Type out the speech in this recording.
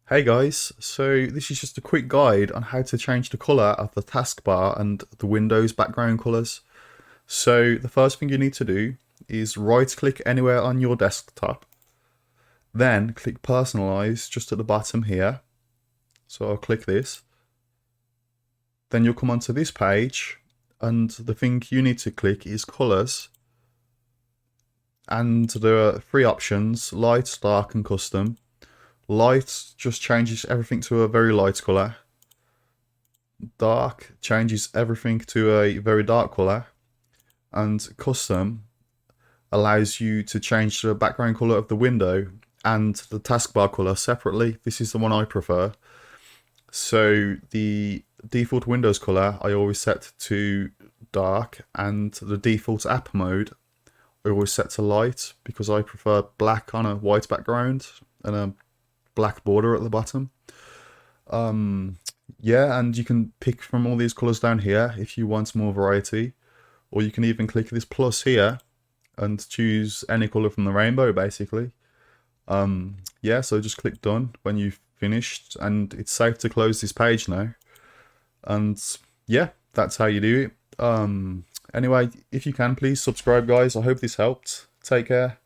Hey guys, so this is just a quick guide on how to change the colour of the taskbar and the Windows background colours. So the first thing you need to do is right click anywhere on your desktop, then click personalise just at the bottom here. So I'll click this. Then you'll come onto this page and the thing you need to click is colours. And there are three options: light, dark and custom. Light just changes everything to a very light colour. Dark changes everything to a very dark colour. And custom allows you to change the background colour of the window and the taskbar colour separately. This is the one I prefer. So the default Windows colour I always set to dark, and the default app mode I always set to light because I prefer black on a white background and a black border at the bottom. Yeah, and you can pick from all these colours down here if you want more variety, or you can even click this plus here and choose any colour from the rainbow basically. Yeah, so just click done when you've finished, and it's safe to close this page now. And yeah, that's how you do it. Anyway, if you can, please subscribe guys. I hope this helped. Take care.